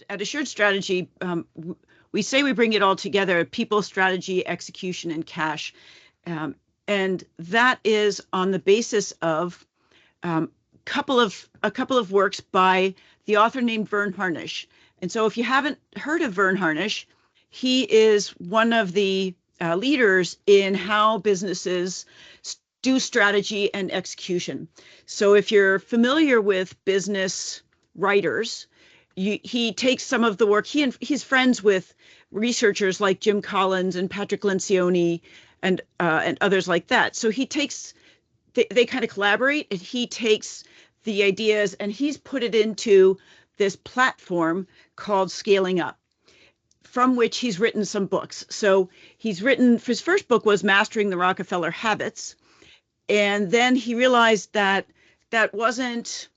At Assured Strategy, we say we bring it all together: people, strategy, execution, and cash. And that is on the basis of a couple of works by the author named Verne Harnish. And so if you haven't heard of Verne Harnish, he is one of the leaders in how businesses do strategy and execution. So if you're familiar with business writers, he takes some of the work. He's friends with researchers like Jim Collins and Patrick Lencioni and others like that. So they kind of collaborate, and he takes the ideas and he's put it into this platform called Scaling Up, from which he's written some books. So his first book was Mastering the Rockefeller Habits. And then he realized that wasn't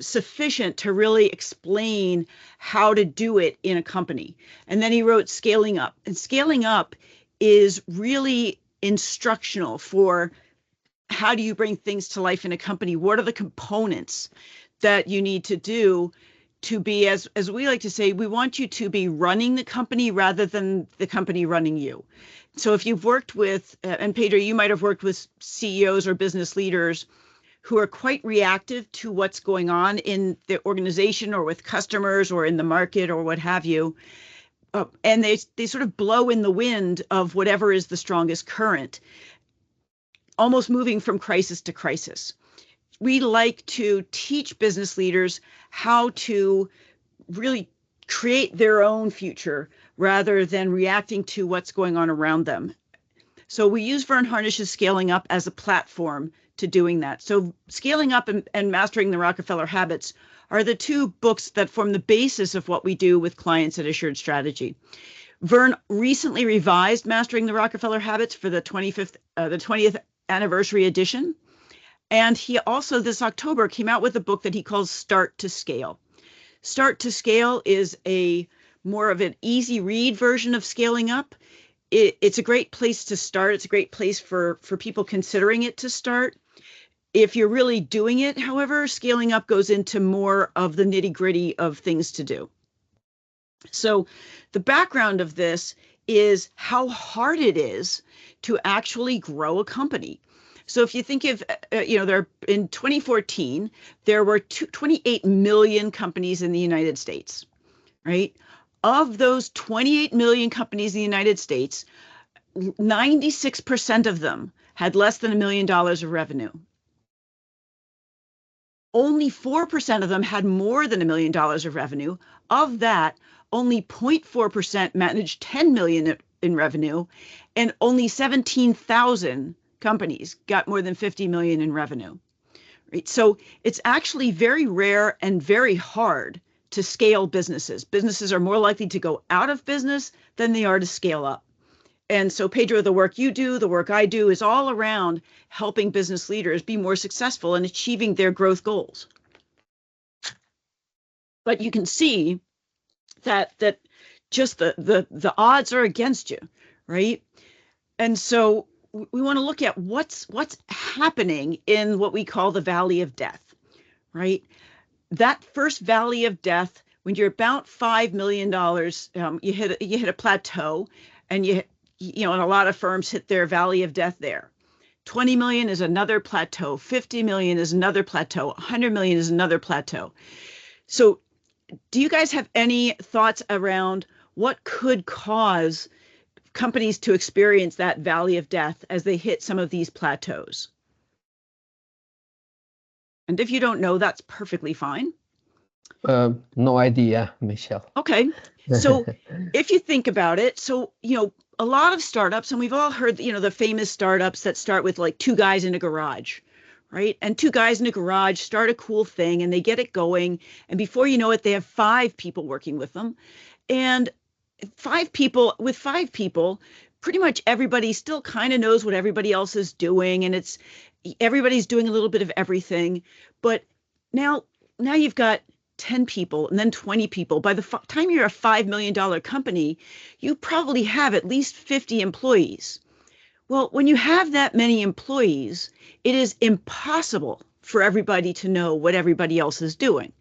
sufficient to really explain how to do it in a company. And then he wrote Scaling Up. And Scaling Up is really instructional for how do you bring things to life in a company? What are the components that you need to do to be, as we like to say, we want you to be running the company rather than the company running you. So if you've worked with, and Pedro, you might have worked with CEOs or business leaders who are quite reactive to what's going on in the organization or with customers or in the market or what have you. And they sort of blow in the wind of whatever is the strongest current, almost moving from crisis to crisis. We like to teach business leaders how to really create their own future rather than reacting to what's going on around them. So we use Verne Harnish's Scaling Up as a platform to doing that. So Scaling Up and Mastering the Rockefeller Habits are the two books that form the basis of what we do with clients at Assured Strategy. Verne recently revised Mastering the Rockefeller Habits for the 20th anniversary edition. And he also this October came out with a book that he calls Start to Scale. Start to Scale is a more of an easy read version of Scaling Up. It's a great place to start. It's a great place for people considering it to start. If you're really doing it, however, Scaling Up goes into more of the nitty-gritty of things to do. So the background of this is how hard it is to actually grow a company. So if you think of, there in 2014, there were 28 million companies in the United States, right? Of those 28 million companies in the United States, 96% of them had less than $1 million of revenue. Only 4% of them had more than $1 million of revenue. Of that, only 0.4% managed 10 million in revenue, and only 17,000 companies got more than 50 million in revenue. Right? So it's actually very rare and very hard to scale businesses. Businesses are more likely to go out of business than they are to scale up. And so, Pedro, the work you do, the work I do, is all around helping business leaders be more successful in achieving their growth goals. But you can see that just the odds are against you, right? And so we want to look at what's happening in what we call the valley of death, right? That first valley of death, when you're about $5 million, you hit a plateau, and and a lot of firms hit their valley of death there. 20 million is another plateau. 50 million is another plateau. 100 million is another plateau. So do you guys have any thoughts around what could cause companies to experience that valley of death as they hit some of these plateaus? And if you don't know, that's perfectly fine. No idea, Michele. Okay. So if you think about it, a lot of startups, and we've all heard, the famous startups that start with like two guys in a garage, right? And two guys in a garage start a cool thing and they get it going. And before you know it, they have 5 people working with them. And 5 people, pretty much everybody still kind of knows what everybody else is doing. And everybody's doing a little bit of everything. But now you've got 10 people and then 20 people. By the time you're a $5 million company, you probably have at least 50 employees. Well, when you have that many employees, it is impossible for everybody to know what everybody else is doing,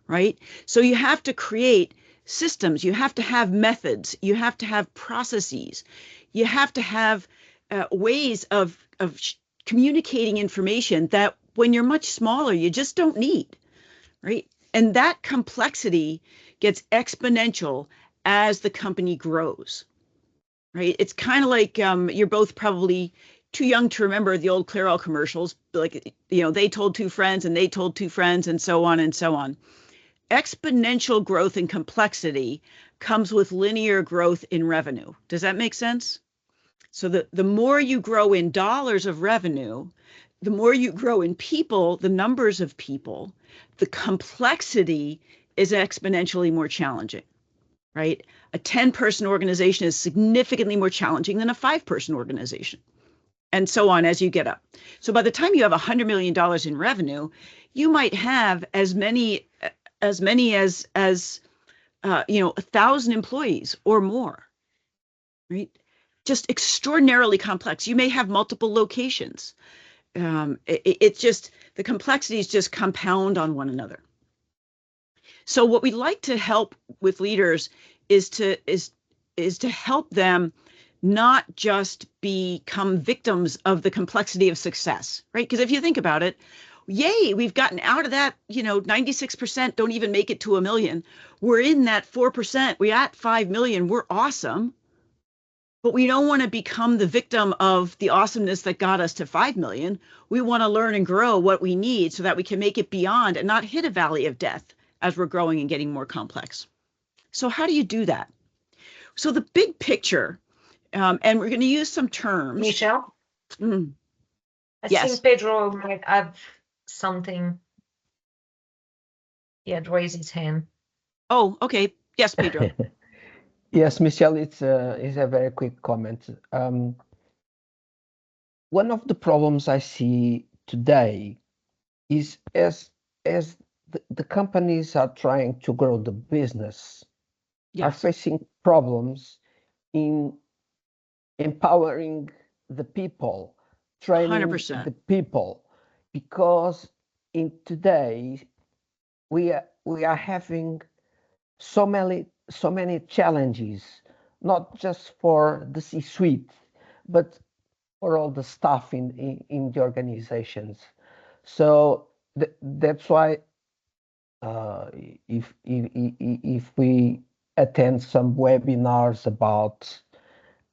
right? So you have to create systems, you have to have methods, you have to have processes, you have to have ways of communicating information that when you're much smaller, you just don't need, right? And that complexity gets exponential as the company grows, right? It's kind of like you're both probably too young to remember the old Clairol commercials, like, they told two friends and they told two friends and so on and so on. Exponential growth and complexity comes with linear growth in revenue. Does that make sense? So the more you grow in dollars of revenue, the more you grow in people, the numbers of people, the complexity is exponentially more challenging, right? A 10-person organization is significantly more challenging than a 5-person organization, and so on as you get up. So by the time you have $100 million in revenue, you might have as many as 1,000 employees or more, right? Just extraordinarily complex. You may have multiple locations. It's just the complexities just compound on one another. So what we like to help with leaders is to help them not just become victims of the complexity of success, right? Because if you think about it, yay, we've gotten out of that, 96% don't even make it to 1 million. We're in that 4%. We're at 5 million. We're awesome. But we don't want to become the victim of the awesomeness that got us to 5 million. We want to learn and grow what we need so that we can make it beyond and not hit a valley of death as we're growing and getting more complex. So how do you do that? So the big picture, and we're going to use some terms. Michele? I Yes. think Pedro might have something. He had raised his hand. Oh, okay. Yes, Pedro. Yes, Michele, it's a very quick comment. One of the problems I see today is as the companies are trying to grow the business, are facing problems in empowering the people, training 100%. the people, because in today we are having so many challenges, not just for the C-suite, but for all the staff in the organizations. So that's why if we attend some webinars about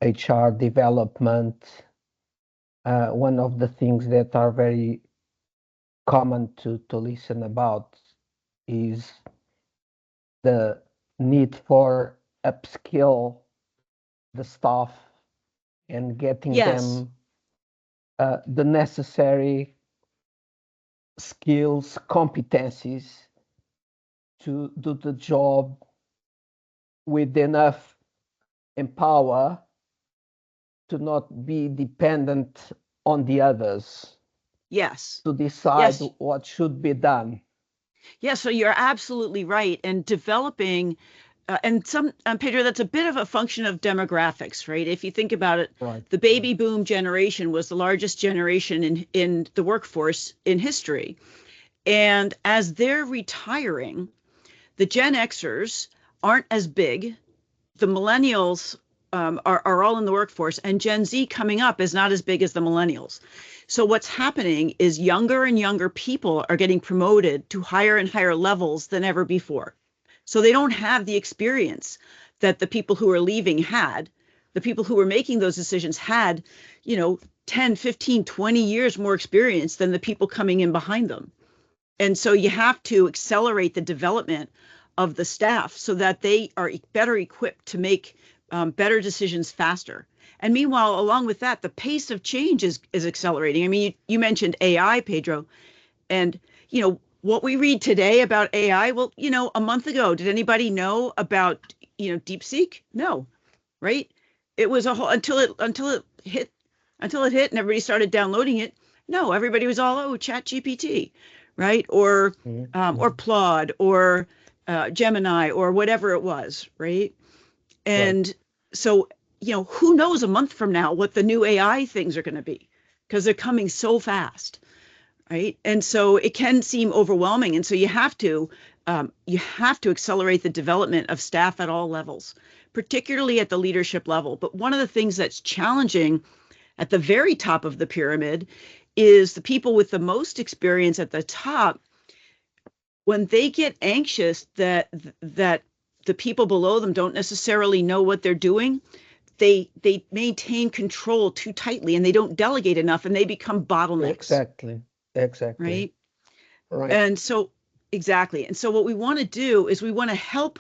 HR development, one of the things that are very common to listen about is the need for upskill the staff and getting them the necessary skills, competencies to do the job with enough empower to not be dependent on the others. Yes. To decide what should be done. Yeah, so you're absolutely right. And developing, Pedro, that's a bit of a function of demographics, right? If you think about it, the baby boom generation was the largest generation in the workforce in history. And as they're retiring, the Gen Xers aren't as big. The millennials are all in the workforce, and Gen Z coming up is not as big as the millennials. So what's happening is younger and younger people are getting promoted to higher and higher levels than ever before. So they don't have the experience that the people who are leaving had. The people who were making those decisions had, 10, 15, 20 years more experience than the people coming in behind them. And so you have to accelerate the development of the staff so that they are better equipped to make better decisions faster. And meanwhile, along with that, the pace of change is accelerating. I mean, you mentioned AI, Pedro, and what we read today about AI. Well, a month ago, did anybody know about DeepSeek? No, right? It was a whole until it hit, and everybody started downloading it. No, everybody was all Chat GPT, right? Or Claude or Gemini or whatever it was, right? And so, who knows a month from now what the new AI things are going to be, because they're coming so fast, right? And so it can seem overwhelming. And so you have to You have to accelerate the development of staff at all levels, particularly at the leadership level. But one of the things that's challenging at the very top of the pyramid is the people with the most experience at the top. When they get anxious that the people below them don't necessarily know what they're doing, they maintain control too tightly and they don't delegate enough and they become bottlenecks. Exactly. Right. Right. And so exactly. And so what we want to do is we want to help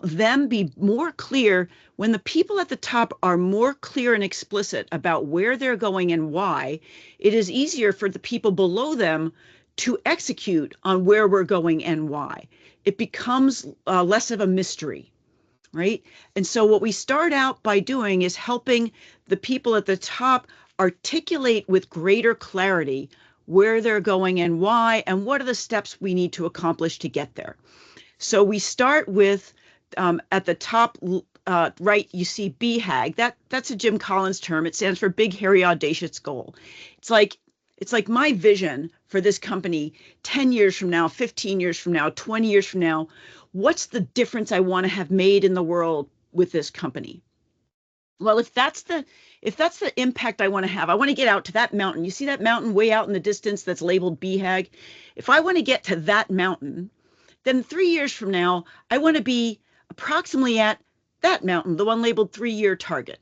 them be more clear. When the people at the top are more clear and explicit about where they're going and why, it is easier for the people below them to execute on where we're going and why. It becomes less of a mystery, right? And so what we start out by doing is helping the people at the top articulate with greater clarity where they're going and why, and what are the steps we need to accomplish to get there. So we start with at the top right, you see BHAG. That's a Jim Collins term. It stands for Big, Hairy, Audacious Goal. It's like my vision for this company 10 years from now, 15 years from now, 20 years from now. What's the difference I want to have made in the world with this company? Well, if that's the impact I want to have, I want to get out to that mountain. You see that mountain way out in the distance that's labeled BHAG? If I want to get to that mountain, then 3 years from now, I want to be approximately at that mountain, the one labeled 3-year target,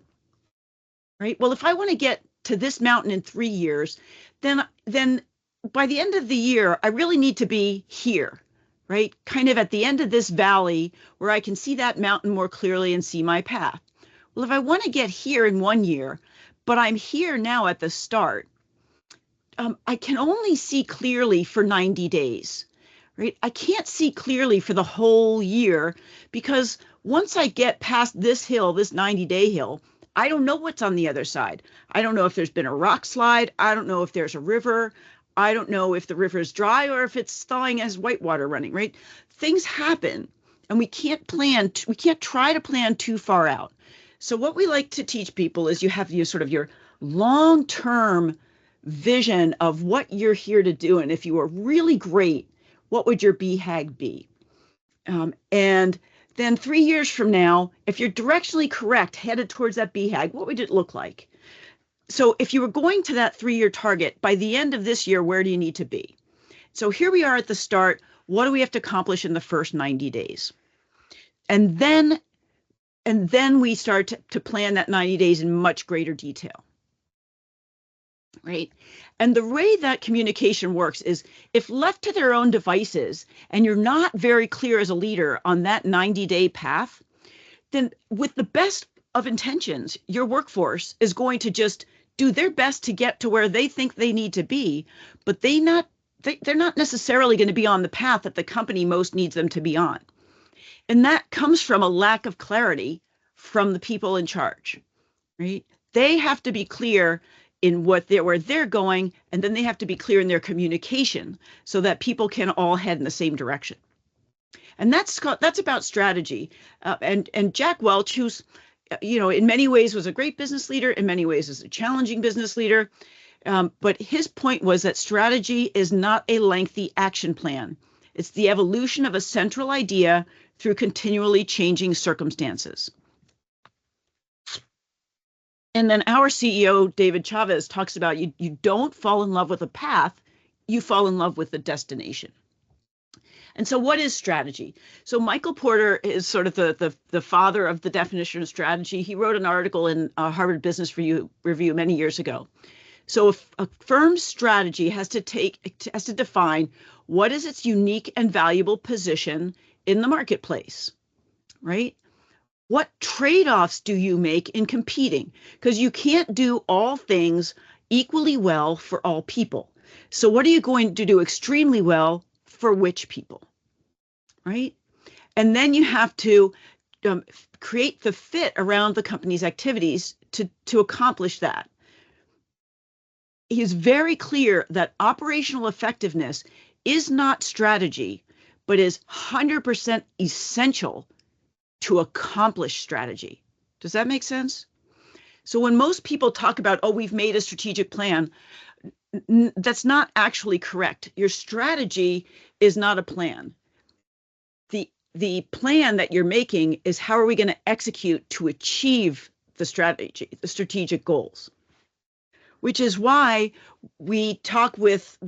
right? Well, if I want to get to this mountain in 3 years, then by the end of the year, I really need to be here, right? Kind of at the end of this valley where I can see that mountain more clearly and see my path. Well, if I want to get here in 1 year, but I'm here now at the start, I can only see clearly for 90 days. Right? I can't see clearly for the whole year because once I get past this hill, this 90-day hill, I don't know what's on the other side. I don't know if there's been a rock slide. I don't know if there's a river. I don't know if the river is dry or if it's thawing as whitewater running, right? Things happen and we can't try to plan too far out. So what we like to teach people is you have your long-term vision of what you're here to do. And if you are really great, what would your BHAG be? And then 3 years from now, if you're directionally correct, headed towards that BHAG, what would it look like? So if you were going to that 3-year target, by the end of this year, where do you need to be? So here we are at the start. What do we have to accomplish in the first 90 days? And then we start to plan that 90 days in much greater detail. Right. And the way that communication works is if left to their own devices and you're not very clear as a leader on that 90-day path, then with the best of intentions, your workforce is going to just do their best to get to where they think they need to be, but they're not necessarily going to be on the path that the company most needs them to be on. And that comes from a lack of clarity from the people in charge, right? They have to be clear in where they're going, and then they have to be clear in their communication so that people can all head in the same direction. And that's about strategy. And Jack Welch, who's, in many ways was a great business leader, in many ways is a challenging business leader. But his point was that strategy is not a lengthy action plan. It's the evolution of a central idea through continually changing circumstances. And then our CEO, David Chavez, talks about you don't fall in love with a path, you fall in love with the destination. And so what is strategy? So Michael Porter is sort of the father of the definition of strategy. He wrote an article in Harvard Business Review many years ago. So a firm's strategy has to define what is its unique and valuable position in the marketplace, right? What trade-offs do you make in competing? Because you can't do all things equally well for all people. So what are you going to do extremely well for which people, right? And then you have to create the fit around the company's activities to accomplish that. He's very clear that operational effectiveness is not strategy, but is 100% essential to accomplish strategy. Does that make sense? So when most people talk about, oh, we've made a strategic plan, that's not actually correct. Your strategy is not a plan. the plan that you're making is how are we going to execute to achieve the strategic goals, which is why we talk with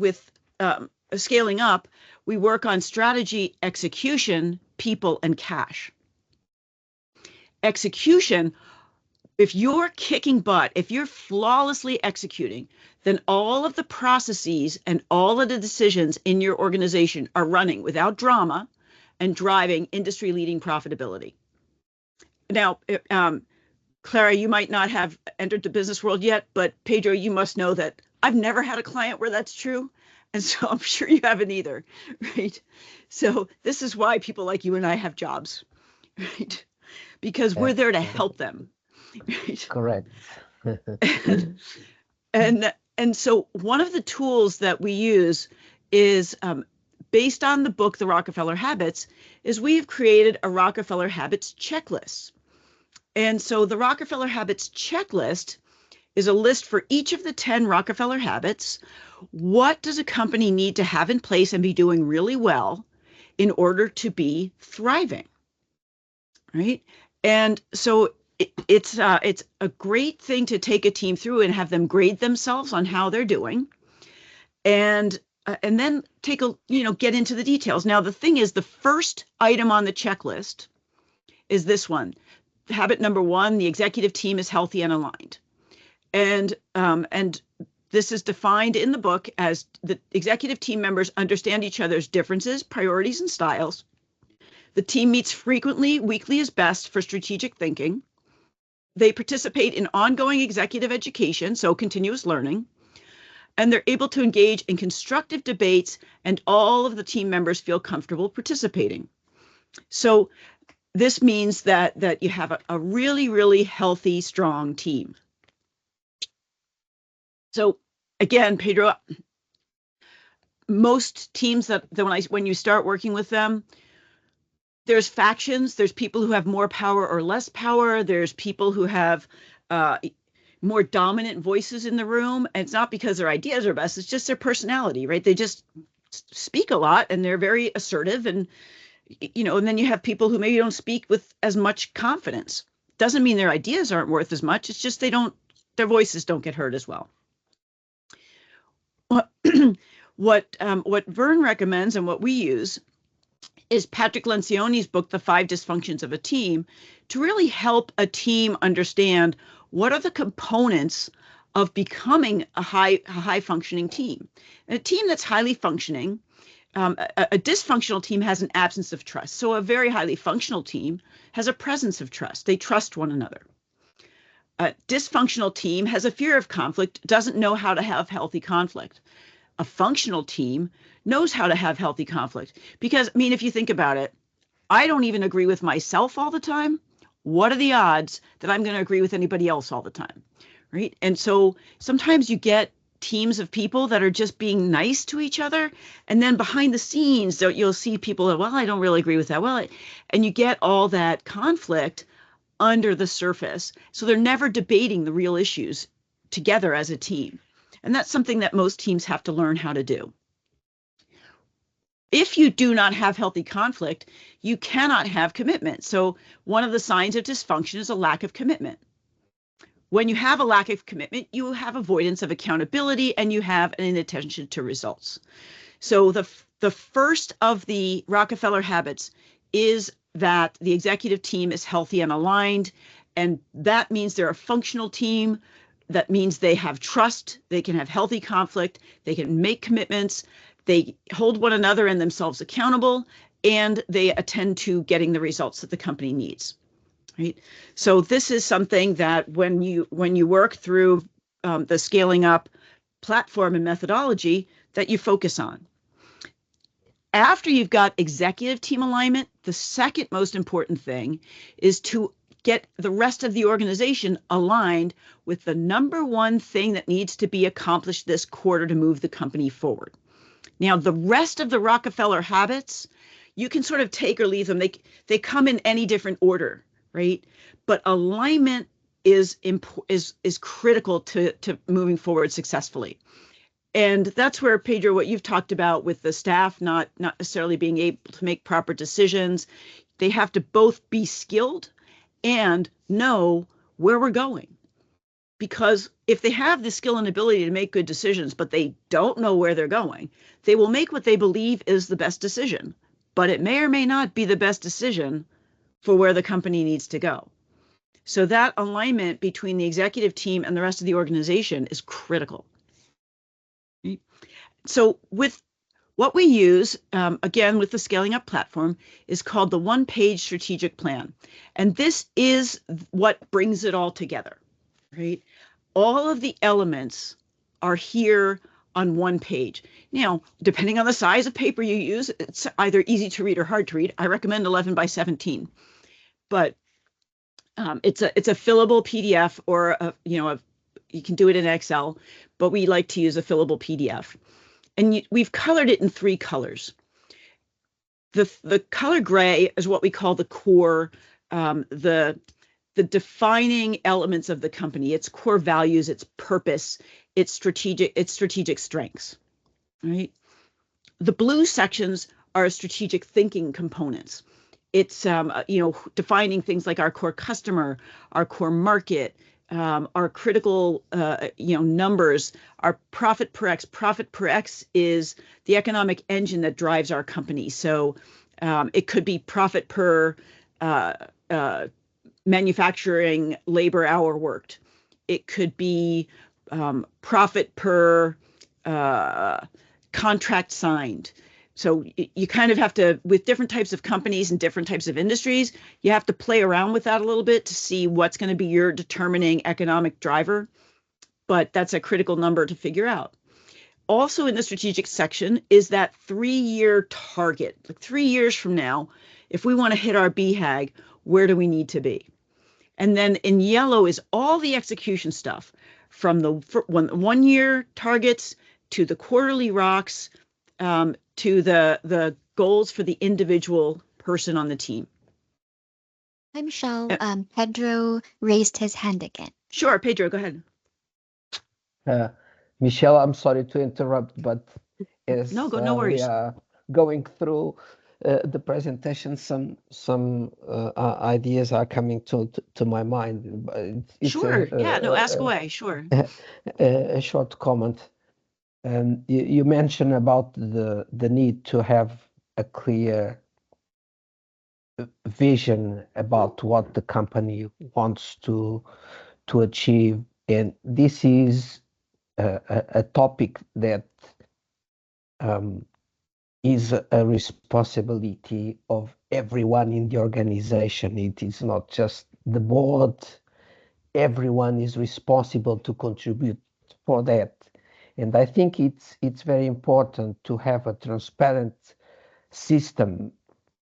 scaling up. We work on strategy, execution, people, and cash. Execution, if you're kicking butt, if you're flawlessly executing, then all of the processes and all of the decisions in your organization are running without drama and driving industry-leading profitability. Now, Clara, you might not have entered the business world yet, but Pedro, you must know that I've never had a client where that's true. And so I'm sure you haven't either, right? So this is why people like you and I have jobs, right? Because we're there to help them, right? Correct. And so one of the tools that we use is based on the book, The Rockefeller Habits, is we've created a Rockefeller Habits checklist. And so the Rockefeller Habits checklist is a list for each of the 10 Rockefeller habits. What does a company need to have in place and be doing really well in order to be thriving, right? And so it's a great thing to take a team through and have them grade themselves on how they're doing, and then get into the details. Now, the thing is, the first item on the checklist is this one. Habit number 1, the executive team is healthy and aligned. And this is defined in the book as the executive team members understand each other's differences, priorities, and styles. The team meets frequently, weekly is best for strategic thinking. They participate in ongoing executive education, so continuous learning. And they're able to engage in constructive debates, and all of the team members feel comfortable participating. So this means that you have a really, really healthy, strong team. So again, Pedro, most teams that when you start working with them, there's factions. There's people who have more power or less power. There's people who have more dominant voices in the room. And it's not because their ideas are best. It's just their personality, right? They just speak a lot and they're very assertive. And, and then you have people who maybe don't speak with as much confidence. Doesn't mean their ideas aren't worth as much. It's just their voices don't get heard as well. What Vern recommends and what we use is Patrick Lencioni's book, The 5 Dysfunctions of a Team, to really help a team understand what are the components of becoming a high functioning team. And a team that's highly functioning, a dysfunctional team has an absence of trust. So a very highly functional team has a presence of trust. They trust one another. A dysfunctional team has a fear of conflict, doesn't know how to have healthy conflict. A functional team knows how to have healthy conflict. Because, if you think about it, I don't even agree with myself all the time. What are the odds that I'm going to agree with anybody else all the time, right? And so sometimes you get teams of people that are just being nice to each other, and then behind the scenes, you'll see people that, well, I don't really agree with that. And you get all that conflict under the surface. So they're never debating the real issues together as a team. And that's something that most teams have to learn how to do. If you do not have healthy conflict, you cannot have commitment. So one of the signs of dysfunction is a lack of commitment. When you have a lack of commitment, you have avoidance of accountability and you have an inattention to results. So the first of the Rockefeller habits is that the executive team is healthy and aligned. And that means they're a functional team. That means they have trust, they can have healthy conflict, they can make commitments, they hold one another and themselves accountable, and they attend to getting the results that the company needs, right? So this is something that when you work through the scaling up platform and methodology that you focus on. After you've got executive team alignment, the second most important thing is to get the rest of the organization aligned with the number one thing that needs to be accomplished this quarter to move the company forward. Now, the rest of the Rockefeller habits, you can sort of take or leave them. They come in any different order, right? But alignment is critical to moving forward successfully. And that's where, Pedro, what you've talked about with the staff not necessarily being able to make proper decisions, they have to both be skilled and know where we're going. Because if they have the skill and ability to make good decisions, but they don't know where they're going, they will make what they believe is the best decision, but it may or may not be the best decision for where the company needs to go. So that alignment between the executive team and the rest of the organization is critical. So with what we use, again, with the Scaling Up platform, is called the one-page strategic plan. And this is what brings it all together, right? All of the elements are here on one page. Now, depending on the size of paper you use, it's either easy to read or hard to read. I recommend 11 by 17, but it's a fillable PDF, or you can do it in Excel, but we like to use a fillable PDF. And we've colored it in 3 colors. The color gray is what we call the core, the defining elements of the company, its core values, its purpose, its strategic strengths, right? The blue sections are strategic thinking components. It's defining things like our core customer, our core market, our critical numbers, our profit per X. Profit per X is the economic engine that drives our company. So it could be profit per manufacturing labor hour worked. It could be profit per contract signed. So you kind of have to, with different types of companies and different types of industries, you have to play around with that a little bit to see what's going to be your determining economic driver. But that's a critical number to figure out. Also in the strategic section is that 3-year target. Like 3 years from now, if we want to hit our BHAG, where do we need to be? And then in yellow is all the execution stuff, from the 1-year targets to the quarterly rocks, to the goals for the individual person on the team. Hi, Michelle. Pedro raised his hand again. Sure, Pedro, go ahead. Michelle, I'm sorry to interrupt, but as no worries. We are going through the presentation, some ideas are coming to my mind. It's sure. Ask away. Sure. A short comment. You mentioned about the need to have a clear vision about what the company wants to achieve, and this is a topic that is a responsibility of everyone in the organization. It is not just the board. Everyone is responsible to contribute for that. And I think it's very important to have a transparent system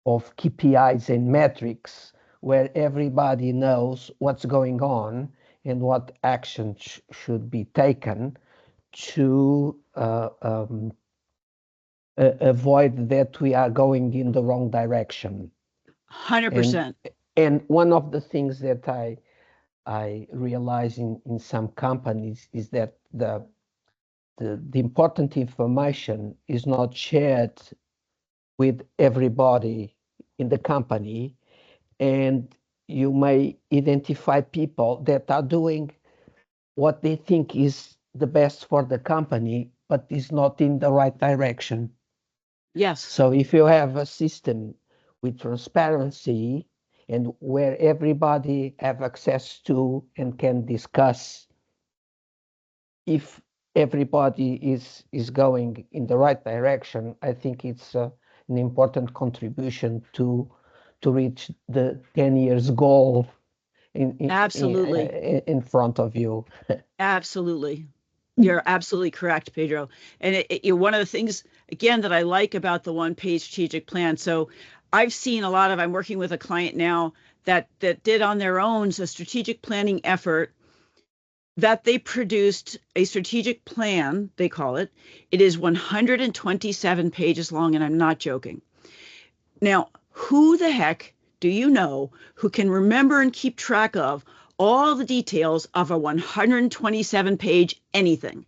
of KPIs and metrics where everybody knows what's going on and what action should be taken to avoid that we are going in the wrong direction. 100%. And one of the things that I realize in some companies is that the important information is not shared with everybody in the company, and you may identify people that are doing what they think is the best for the company, but is not in the right direction. Yes. So if you have a system with transparency and where everybody have access to and can discuss if everybody is going in the right direction, I think it's an important contribution to reach the 10 years goal Absolutely in front of you. Absolutely. You're absolutely correct, Pedro. And one of the things, again, that I like about the one-page strategic plan. So I've seen I'm working with a client now that did on their own a strategic planning effort, that they produced a strategic plan, they call it. It is 127 pages long, and I'm not joking. Now, who the heck do you know who can remember and keep track of all the details of a 127-page anything,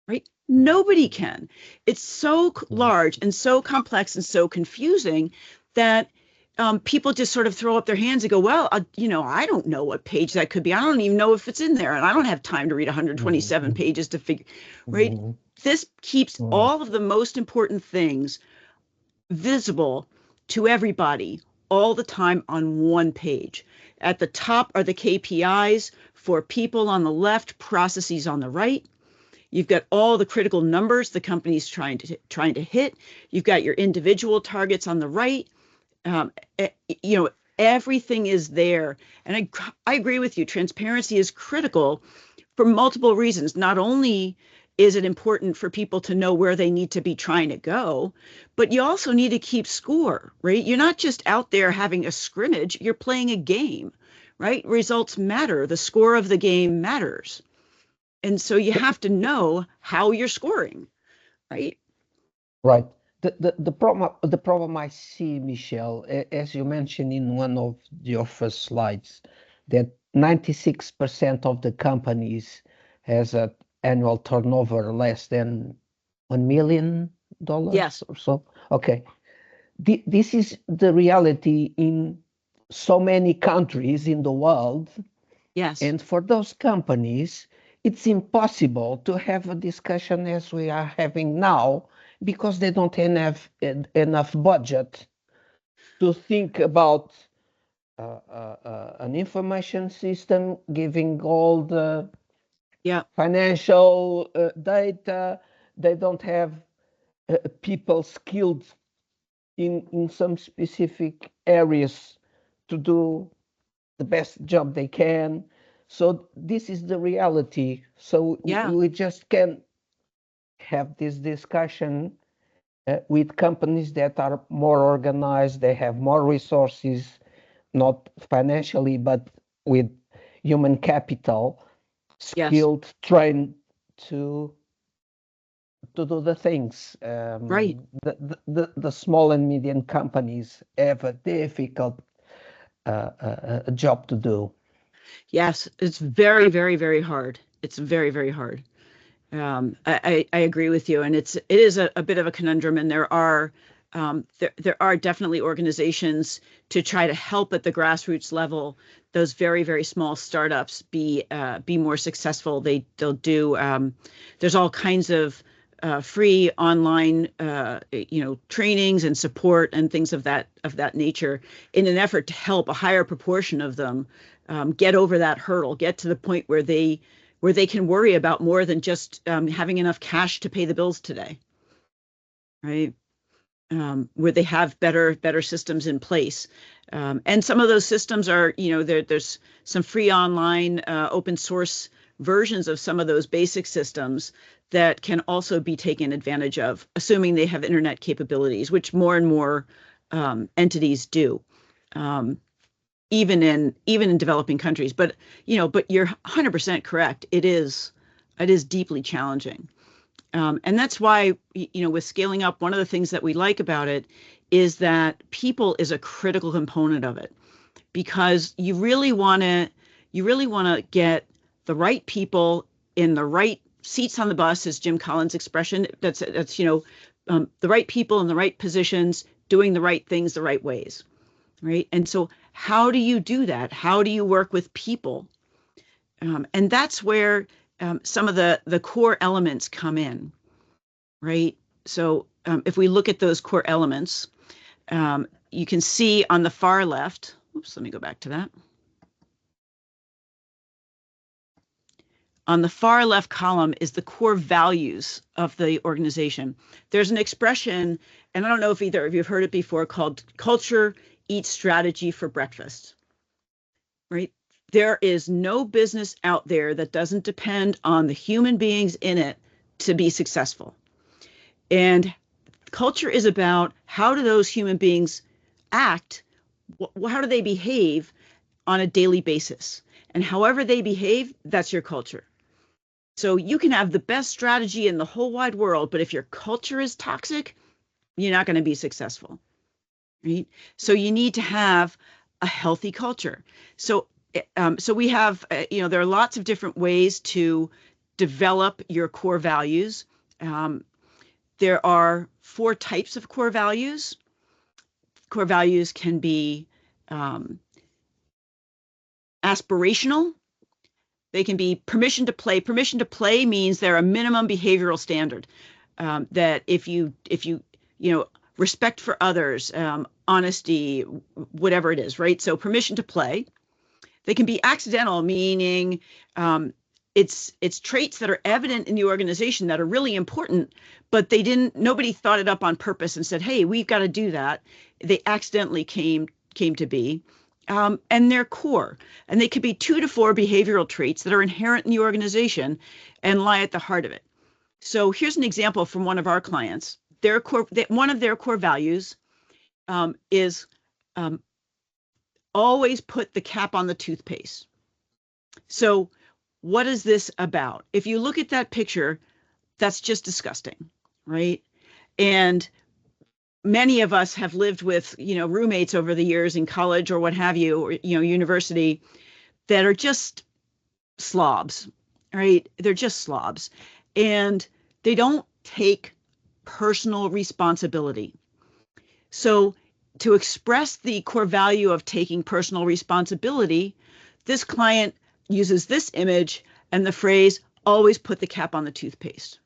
right? Nobody can. It's so large and so complex and so confusing that people just sort of throw up their hands and go, well, I don't know what page that could be. I don't even know if it's in there. And I don't have time to read 127 pages to figure, right? This keeps all of the most important things visible to everybody all the time on one page. At the top are the KPIs for people on the left, processes on the right. You've got all the critical numbers the company's trying to hit. You've got your individual targets on the right. Everything is there. And I agree with you. Transparency is critical for multiple reasons. Not only is it important for people to know where they need to be trying to go, but you also need to keep score, right? You're not just out there having a scrimmage, you're playing a game, right? Results matter. The score of the game matters. And so you have to know how you're scoring, right? Right. The problem I see, Michelle, as you mentioned in one of your first slides, that 96% of the companies has an annual turnover less than $1 million Yes. or so. Okay. This is the reality in so many countries in the world. Yes. And for those companies, it's impossible to have a discussion as we are having now because they don't have enough budget to think about an information system giving all the financial data. They don't have people skilled in some specific areas to do the best job they can. So this is the reality. So we just can have this discussion with companies that are more organized, they have more resources, not financially, but with human capital, skilled, trained to do the things. Right. The small and medium companies have a difficult job to do. Yes, it's very, very, very hard. It's very, very hard. I agree with you, and it is a bit of a conundrum, and there are definitely organizations to try to help at the grassroots level those very, very small startups be more successful. They'll do there's all kinds of free online trainings and support and things of that nature in an effort to help a higher proportion of them get over that hurdle, get to the point where they can worry about more than just having enough cash to pay the bills today, right? Where they have better systems in place. And some of those systems are, there's some free online open source versions of some of those basic systems that can also be taken advantage of, assuming they have internet capabilities, which more and more entities do. Even in developing countries, but you're 100% correct. It is deeply challenging, and that's why with scaling up, one of the things that we like about it is that people is a critical component of it, because you really want to get the right people in the right seats on the bus, is Jim Collins' expression. That's the right people in the right positions, doing the right things the right ways. Right. And so how do you do that? How do you work with people? And that's where some of the core elements come in. Right. So if we look at those core elements, you can see on the far left. Oops, let me go back to that. On the far left column is the core values of the organization. There's an expression, and I don't know if either of you have heard it before, called culture eats strategy for breakfast, right? There is no business out there that doesn't depend on the human beings in it to be successful. And culture is about, how do those human beings act? How do they behave on a daily basis? And however they behave, that's your culture. So you can have the best strategy in the whole wide world, but if your culture is toxic, you're not going to be successful. Right? So you need to have a healthy culture. So we have, there are lots of different ways to develop your core values. There are 4 types of core values. Core values can be aspirational. They can be permission to play. Permission to play means they're a minimum behavioral standard, that if you respect for others, honesty, whatever it is, right? So permission to play. They can be accidental, meaning it's traits that are evident in the organization that are really important, but nobody thought it up on purpose and said, hey, we've got to do that. They accidentally came to be. And they're core. And they could be 2 to 4 behavioral traits that are inherent in the organization and lie at the heart of it. So here's an example from one of our clients. One of their core values is always put the cap on the toothpaste. So what is this about? If you look at that picture, that's just disgusting, right? And many of us have lived with, roommates over the years in college or what have you, or, university, that are just slobs, right? They're just slobs. And they don't take personal responsibility. So to express the core value of taking personal responsibility, this client uses this image and the phrase, always put the cap on the toothpaste.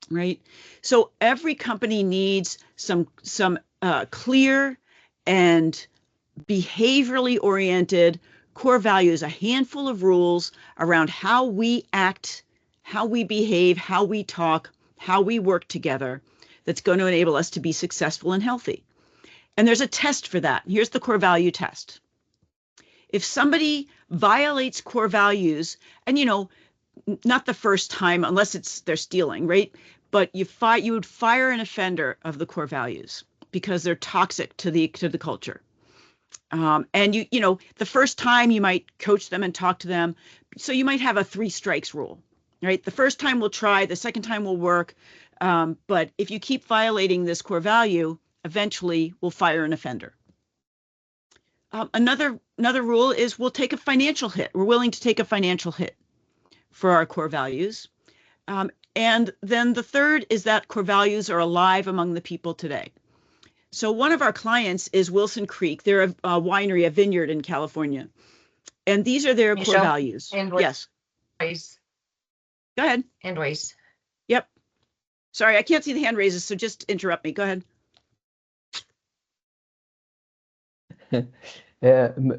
Right? So every company needs some clear and behaviorally oriented core values, a handful of rules around how we act, how we behave, how we talk, how we work together, that's going to enable us to be successful and healthy. And there's a test for that. Here's the core value test. If somebody violates core values, and not the first time unless they're stealing, right? But you would fire an offender of the core values because they're toxic to the culture. And the first time you might coach them and talk to them. So you might have a 3 strikes rule, right? The first time we'll try, the second time will work. But if you keep violating this core value, eventually we'll fire an offender. Another rule is we'll take a financial hit. We're willing to take a financial hit for our core values. And then the third is that core values are alive among the people today. So one of our clients is Wilson Creek. They're a winery, a vineyard in California. And these are their Michele, core values. Yes. Raise. Go ahead. Hand raise. Yep. Sorry, I can't see the hand raises, so just interrupt me. Go ahead.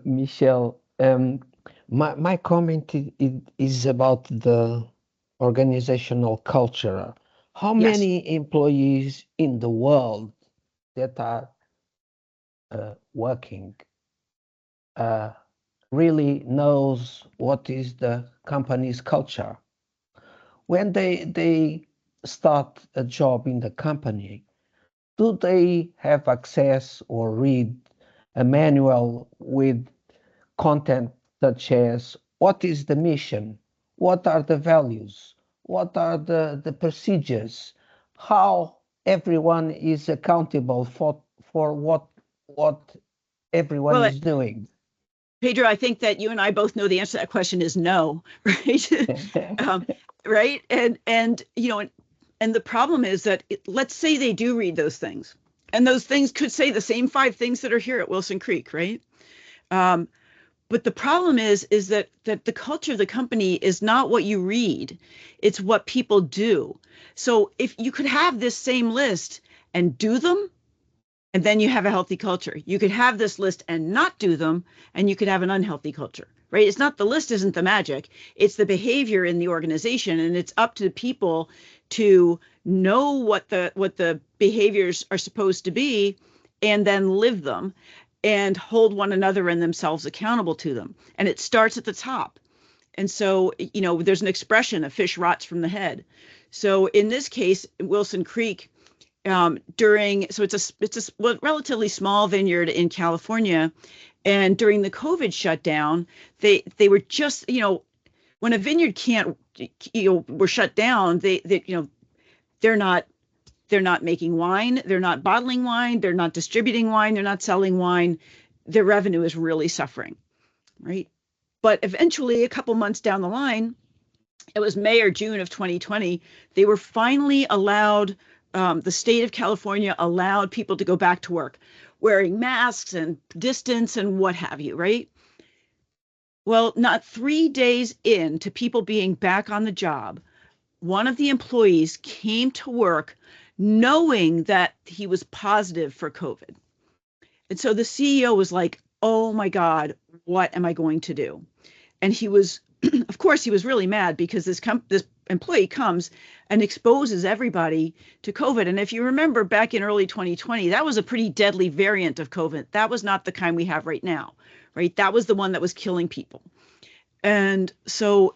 Michele, my comment is about the organizational culture. How Yes. many employees in the world that are working really knows what is the company's culture? When they start a job in the company, do they have access or read a manual with content such as what is the mission, what are the values, what are the procedures, how everyone is accountable for what everyone is doing? Pedro, I think that you and I both know the answer to that question is no, right? Right. And the problem is that let's say they do read those things, and those things could say the same 5 things that are here at Wilson Creek, right? But the problem is that the culture of the company is not what you read, it's what people do. So if you could have this same list and do them, and then you have a healthy culture. You could have this list and not do them, and you could have an unhealthy culture, right? It's not, the list isn't the magic, it's the behavior in the organization, and it's up to people to know what the behaviors are supposed to be and then live them and hold one another and themselves accountable to them. And it starts at the top. And so, there's an expression, a fish rots from the head. So in this case, Wilson Creek, it's a relatively small vineyard in California, and during the COVID shutdown, they were just, when a vineyard can't, were shut down, they're not making wine, they're not bottling wine, they're not distributing wine, they're not selling wine. Their revenue is really suffering, right? But eventually, a couple months down the line, it was May or June of 2020, they were finally allowed, the state of California allowed people to go back to work, wearing masks and distance and what have you, right? Well, not 3 days into people being back on the job, one of the employees came to work knowing that he was positive for COVID. And so the CEO was like, oh my God, what am I going to do? And he was, of course, he was really mad because this employee comes and exposes everybody to COVID. And if you remember back in early 2020, that was a pretty deadly variant of COVID. That was not the kind we have right now, right? That was the one that was killing people. And so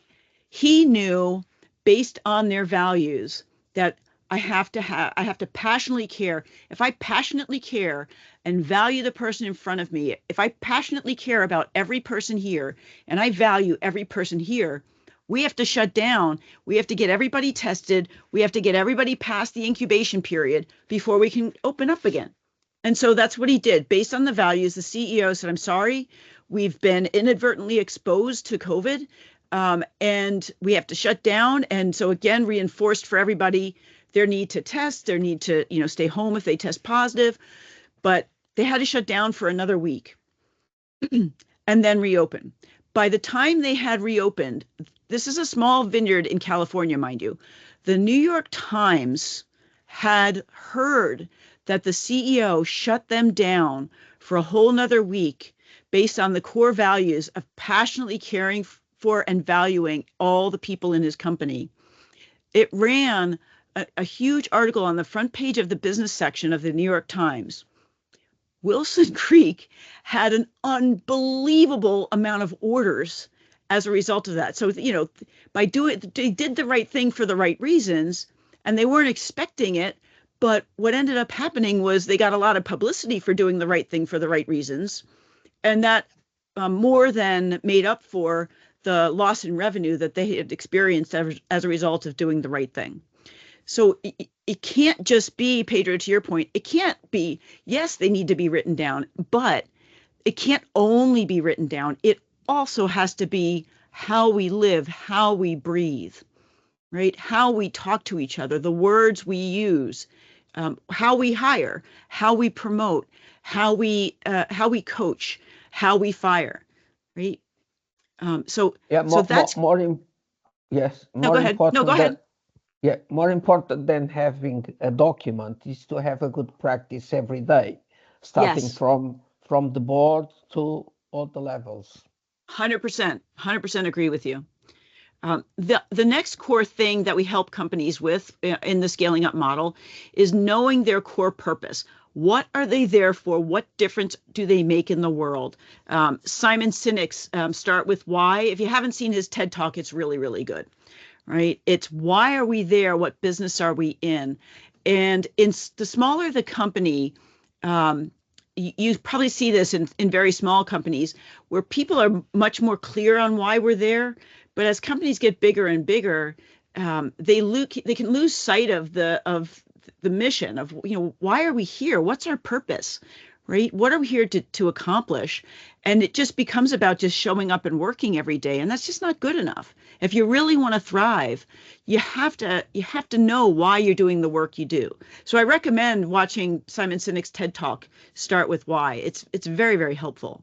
he knew, based on their values, that I have to passionately care. If I passionately care and value the person in front of me, if I passionately care about every person here and I value every person here, we have to shut down. We have to get everybody tested. We have to get everybody past the incubation period before we can open up again. And so that's what he did. Based on the values, the CEO said, I'm sorry, we've been inadvertently exposed to COVID, and we have to shut down. And so again, reinforced for everybody their need to test, their need to, stay home if they test positive, but they had to shut down for another week and then reopen. By the time they had reopened, this is a small vineyard in California, mind you, the New York Times had heard that the CEO shut them down for a whole nother week based on the core values of passionately caring for and valuing all the people in his company. It ran a huge article on the front page of the business section of the New York Times. Wilson Creek had an unbelievable amount of orders as a result of that. So, they did the right thing for the right reasons, and they weren't expecting it. But what ended up happening was they got a lot of publicity for doing the right thing for the right reasons. And that more than made up for the loss in revenue that they had experienced as a result of doing the right thing. So it can't just be, Pedro, to your point, it can't be, yes, they need to be written down, but it can't only be written down. It also has to be how we live, how we breathe, right? How we talk to each other, the words we use, how we hire, how we promote, how we coach, how we fire, right? So that's yes. No, go ahead. No, go ahead. Yeah, more important than having a document is to have a good practice every day, starting Yes. from the board to all the levels. 100% agree with you. The next core thing that we help companies with in the scaling up model is knowing their core purpose. What are they there for? What difference do they make in the world? Simon Sinek's Start With Why. If you haven't seen his TED Talk, it's really, really good, right? It's why are we there? What business are we in? And the smaller the company, you probably see this in very small companies where people are much more clear on why we're there. But as companies get bigger and bigger, they can lose sight of the mission of, why are we here? What's our purpose, right? What are we here to accomplish? And it just becomes about just showing up and working every day. And that's just not good enough. If you really want to thrive, you have to know why you're doing the work you do. So I recommend watching Simon Sinek's TED Talk, Start With Why. It's very, very helpful.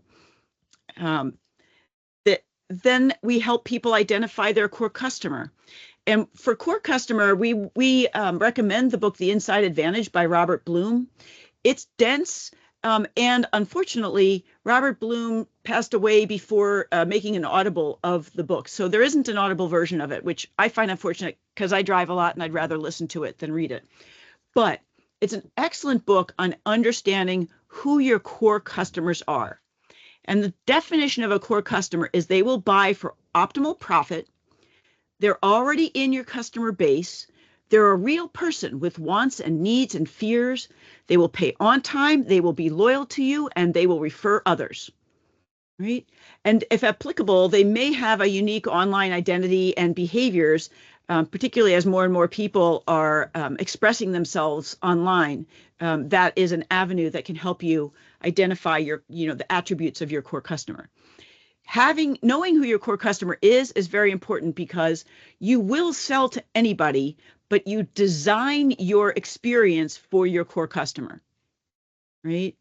Then we help people identify their core customer. And for core customer, we recommend the book, The Inside Advantage by Robert Bloom. It's dense. And unfortunately, Robert Bloom passed away before making an audible of the book. So there isn't an audible version of it, which I find unfortunate because I drive a lot and I'd rather listen to it than read it. But it's an excellent book on understanding who your core customers are. And the definition of a core customer is they will buy for optimal profit. They're already in your customer base. They're a real person with wants and needs and fears. They will pay on time. They will be loyal to you, and they will refer others, right? And if applicable, they may have a unique online identity and behaviors, particularly as more and more people are expressing themselves online. That is an avenue that can help you identify the attributes of your core customer. knowing who your core customer is very important, because you will sell to anybody, but you design your experience for your core customer, right?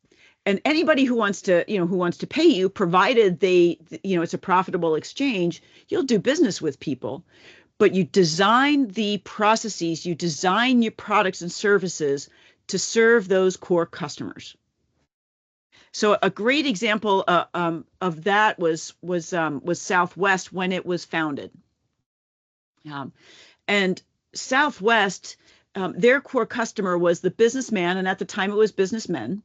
And anybody who wants to pay you, provided they, it's a profitable exchange, you'll do business with people. But you design the processes, you design your products and services to serve those core customers. So a great example of that was Southwest when it was founded. And Southwest, their core customer was the businessman, and at the time it was businessmen,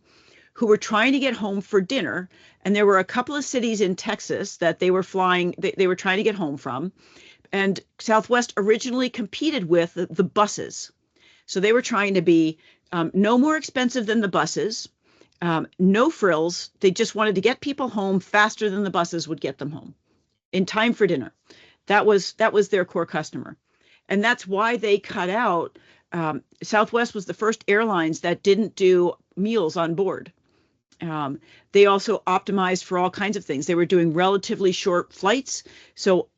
who were trying to get home for dinner. And there were a couple of cities in Texas that they were flying, they were trying to get home from. And Southwest originally competed with the buses. So they were trying to be no more expensive than the buses, no frills. They just wanted to get people home faster than the buses would get them home in time for dinner. That was their core customer. And that's why they cut out, Southwest was the first airlines that didn't do meals on board. They also optimized for all kinds of things. They were doing relatively short flights. So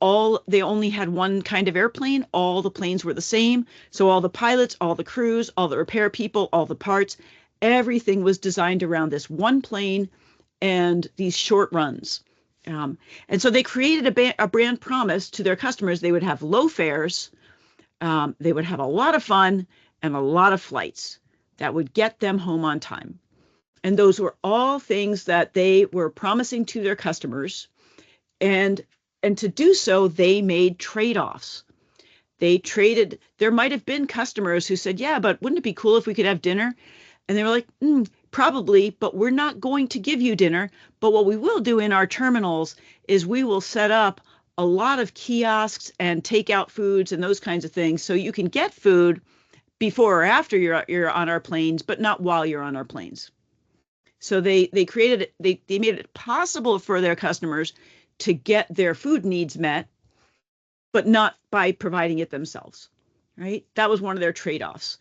they only had one kind of airplane. All the planes were the same. So all the pilots, all the crews, all the repair people, all the parts, everything was designed around this one plane and these short runs. And so they created a brand promise to their customers. They would have low fares. They would have a lot of fun and a lot of flights that would get them home on time. And those were all things that they were promising to their customers. And to do so, they made trade-offs. There might have been customers who said, yeah, but wouldn't it be cool if we could have dinner? And they were like, probably, but we're not going to give you dinner. But what we will do in our terminals is we will set up a lot of kiosks and takeout foods and those kinds of things, so you can get food before or after you're on our planes, but not while you're on our planes. So they made it possible for their customers to get their food needs met, but not by providing it themselves, right? That was one of their trade-offs.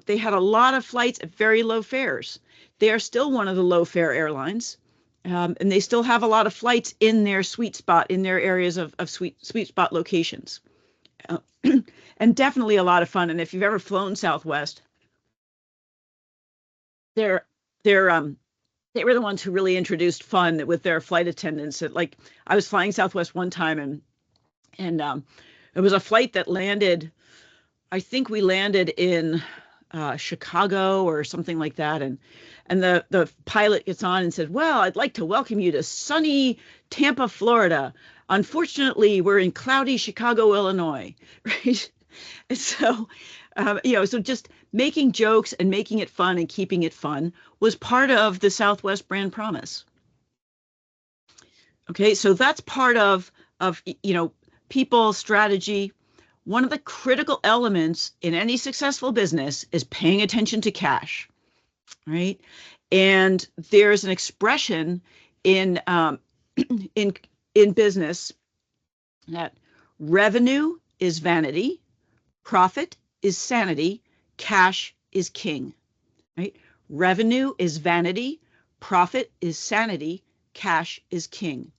They had a lot of flights at very low fares. They are still one of the low fare airlines, and they still have a lot of flights in their sweet spot, in their areas of sweet spot locations, and definitely a lot of fun. And if you've ever flown Southwest, they were the ones who really introduced fun with their flight attendants. Like, I was flying Southwest one time, and it was a flight that landed, I think we landed in Chicago or something like that. And the pilot gets on and said, well, I'd like to welcome you to sunny Tampa, Florida. Unfortunately, we're in cloudy Chicago, Illinois, right? And so, so just making jokes and making it fun and keeping it fun was part of the Southwest brand promise. Okay, so that's part of people strategy. One of the critical elements in any successful business is paying attention to cash, right? And there's an expression in business that revenue is vanity, profit is sanity, cash is king, right? Revenue is vanity, profit is sanity, cash is king.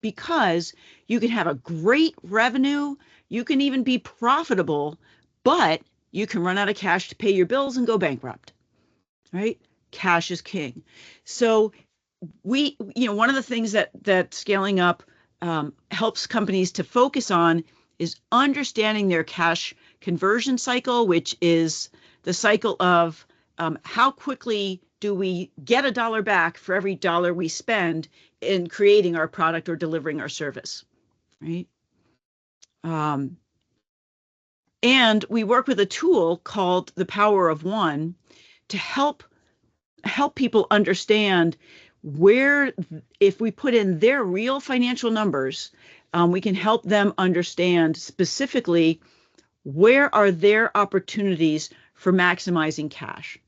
Because you can have a great revenue, you can even be profitable, but you can run out of cash to pay your bills and go bankrupt, right? Cash is king. So one of the things that scaling up helps companies to focus on is understanding their cash conversion cycle, which is the cycle of how quickly do we get $1 back for every dollar we spend in creating our product or delivering our service, right? And we work with a tool called the Power of One to help people understand where, if we put in their real financial numbers, we can help them understand specifically where are their opportunities for maximizing cash.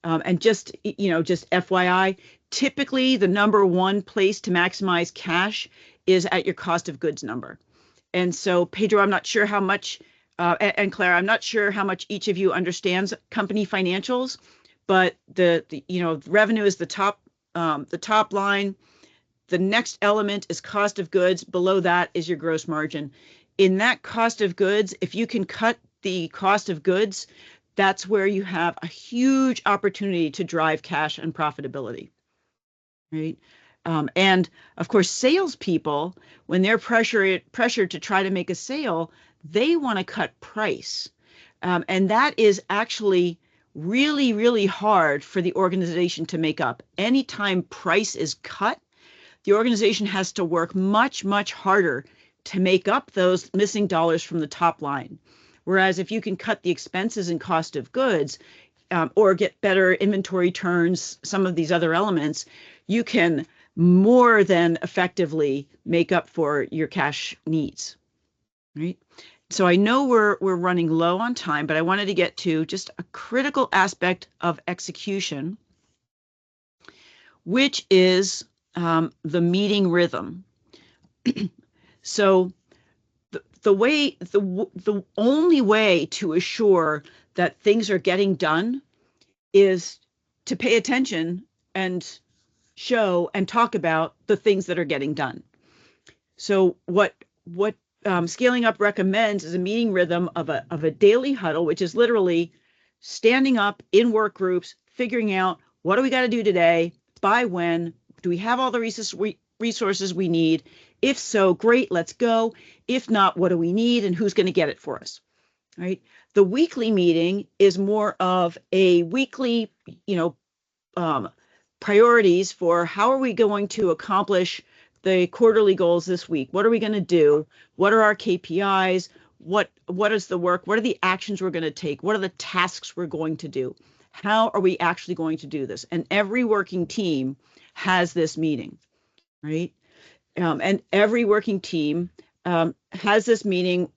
And just FYI, typically the number one place to maximize cash is at your cost of goods number. And so, Pedro, I'm not sure how much, and Claire, I'm not sure how much each of you understands company financials, but the revenue is the top line. The next element is cost of goods. Below that is your gross margin. In that cost of goods, if you can cut the cost of goods, that's where you have a huge opportunity to drive cash and profitability, right? And of course, salespeople, when they're pressured to try to make a sale, they want to cut price. And that is actually really, really hard for the organization to make up. Anytime price is cut, the organization has to work much, much harder to make up those missing dollars from the top line. Whereas if you can cut the expenses and cost of goods, or get better inventory turns, some of these other elements, you can more than effectively make up for your cash needs, right? So I know we're running low on time, but I wanted to get to just a critical aspect of execution, which is the meeting rhythm. So the only way to assure that things are getting done is to pay attention and show and talk about the things that are getting done. So what Scaling Up recommends is a meeting rhythm of a daily huddle, which is literally standing up in work groups, figuring out what do we got to do today, by when, do we have all the resources we need? If so, great, let's go. If not, what do we need and who's going to get it for us, right? The weekly meeting is more of a weekly, priorities for how are we going to accomplish the quarterly goals this week? What are we going to do? What are our KPIs? What is the work? What are the actions we're going to take? What are the tasks we're going to do? How are we actually going to do this? And every working team has this meeting, right? And every working team has this meeting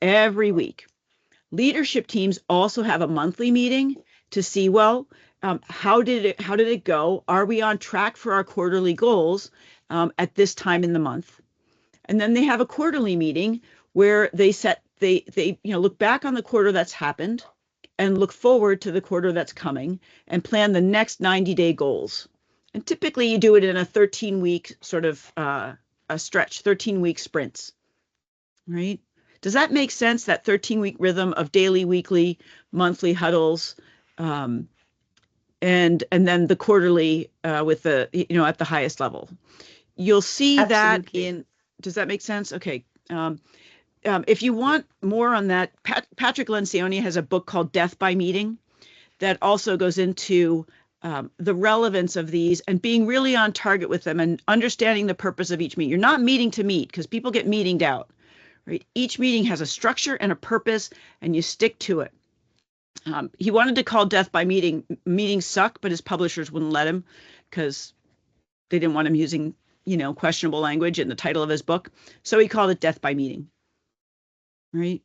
every week. Leadership teams also have a monthly meeting to see, well, how did it go? Are we on track for our quarterly goals at this time in the month? And then they have a quarterly meeting where they look back on the quarter that's happened and look forward to the quarter that's coming and plan the next 90-day goals. And typically you do it in a 13-week sort of a stretch, 13-week sprints, right? Does that make sense, that 13-week rhythm of daily, weekly, monthly huddles, and then the quarterly with the, at the highest level? You'll see Absolutely. that does that make sense? Okay. If you want more on that, Patrick Lencioni has a book called Death by Meeting that also goes into the relevance of these and being really on target with them and understanding the purpose of each meeting. You're not meeting to meet, because people get meetinged out, right? Each meeting has a structure and a purpose, and you stick to it. He wanted to call Death by Meeting, meetings suck, but his publishers wouldn't let him because they didn't want him using, questionable language in the title of his book. So he called it Death by Meeting, right?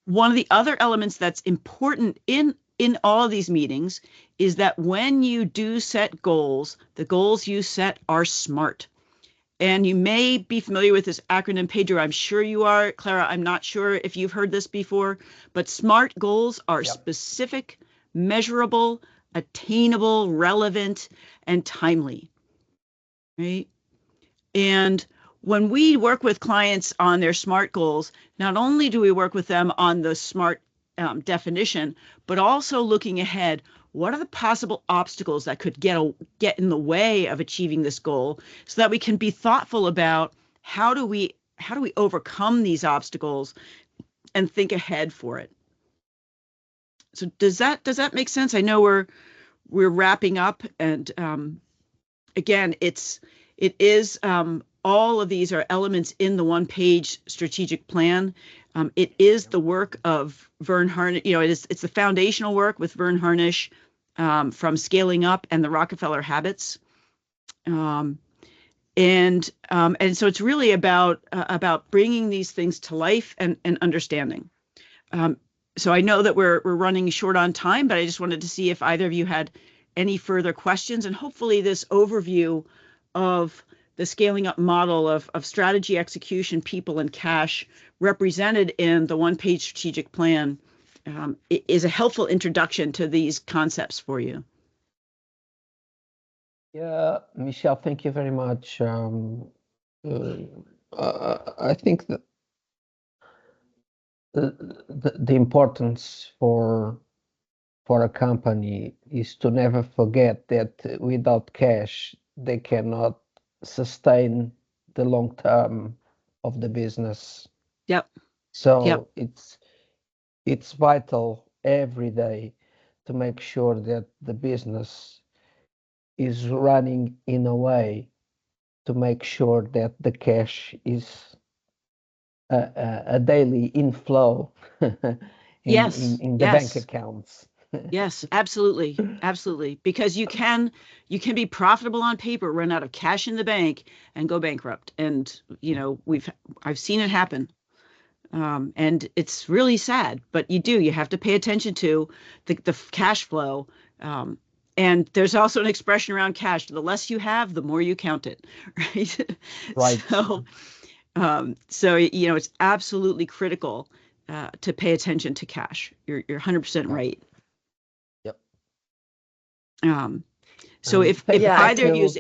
One of the other elements that's important in all of these meetings is that when you do set goals, the goals you set are SMART. And you may be familiar with this acronym, Pedro. I'm sure you are. Clara, I'm not sure if you've heard this before, but SMART goals are specific, measurable, attainable, relevant, and timely, right? And when we work with clients on their SMART goals, not only do we work with them on the SMART definition, but also looking ahead, what are the possible obstacles that could get in the way of achieving this goal, so that we can be thoughtful about how do we overcome these obstacles and think ahead for it. So does that make sense? I know we're wrapping up, and again, it is all of these are elements in the one-page strategic plan. It is the work of Vern Harnish. It's the foundational work with Vern Harnish from Scaling Up and the Rockefeller Habits. And so it's really about bringing these things to life and understanding. So I know that we're running short on time, but I just wanted to see if either of you had any further questions, and hopefully this overview of the Scaling Up model of strategy, execution, people, and cash represented in the one-page strategic plan is a helpful introduction to these concepts for you. Yeah, Michelle, thank you very much. I think that the importance for a company is to never forget that without cash, they cannot sustain the long term of the business. Yep. So it's vital every day to make sure that the business is running in a way to make sure that the cash is a daily inflow Yes. in the bank Yes. accounts. Yes, absolutely. Absolutely. Because you can be profitable on paper, run out of cash in the bank and go bankrupt. And, I've seen it happen. And it's really sad, but you have to pay attention to the cash flow. And there's also an expression around cash. The less you have, the more you count it, right? Right. So it's absolutely critical to pay attention to cash. You're 100% right. Yep. So if Yeah, either of you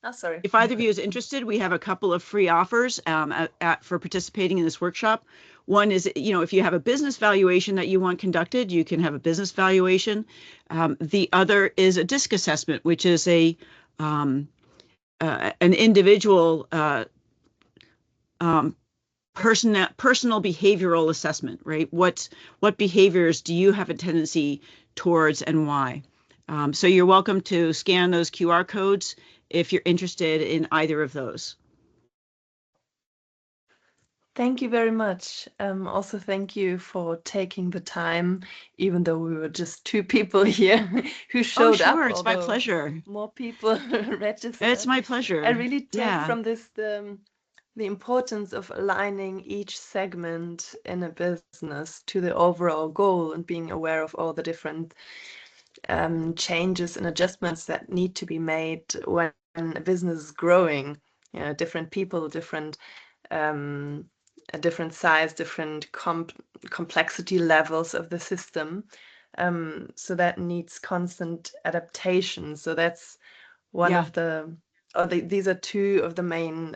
Oh, sorry. if either of you is interested, we have a couple of free offers for participating in this workshop. One is, if you have a business valuation that you want conducted, you can have a business valuation. The other is a DISC assessment, which is an individual personal behavioral assessment, right? What behaviors do you have a tendency towards and why? So you're welcome to scan those QR codes if you're interested in either of those. Thank you very much. Also, thank you for taking the time, even though we were just two people here who showed up. Oh, sure, it's my although pleasure. More people registered. It's my pleasure. I really take Yeah. from this the importance of aligning each segment in a business to the overall goal and being aware of all the different changes and adjustments that need to be made when a business is growing. Different people, different a different size, different complexity levels of the system. So that needs constant adaptation. So that's one of these are two of the main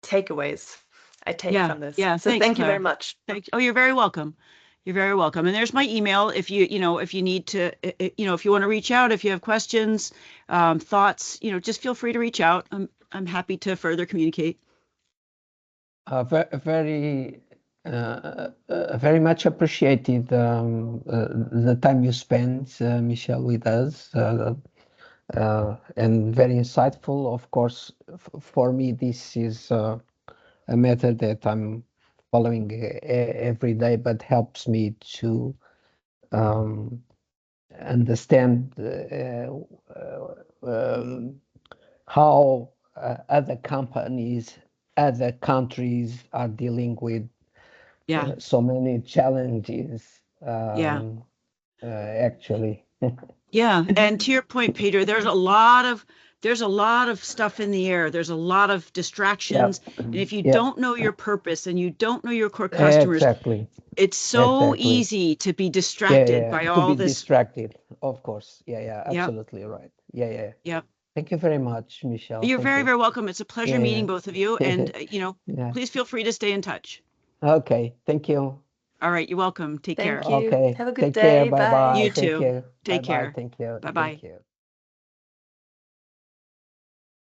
takeaways I take from this. Yeah. So Thanks, thank you Claire. very much. Oh, you're very welcome. You're very welcome. And there's my email if you need to, if you want to reach out, if you have questions, thoughts, just feel free to reach out. I'm happy to further communicate. Very much appreciated the time you spent, Michelle, with us, and very insightful. Of course, for me, this is a method that I'm following every day, but helps me to understand how other companies, other countries are dealing with so many challenges. Actually. Yeah, and to your point, Peter, there's a lot of stuff in the air. There's a lot of distractions, and if you don't know your purpose and you don't know your core customers, it's so easy to be distracted by all this. Distracted, of course. Absolutely right. Yeah. Thank you very much, Michelle. You're very welcome. It's a pleasure meeting both of you, and please feel free to stay in touch. Okay, thank you. All right, you're welcome. Take care. Thank you. Okay. Have a good Take day. care. Bye bye. You Thank too. you. Take care. Thank you. Bye bye. Thank you.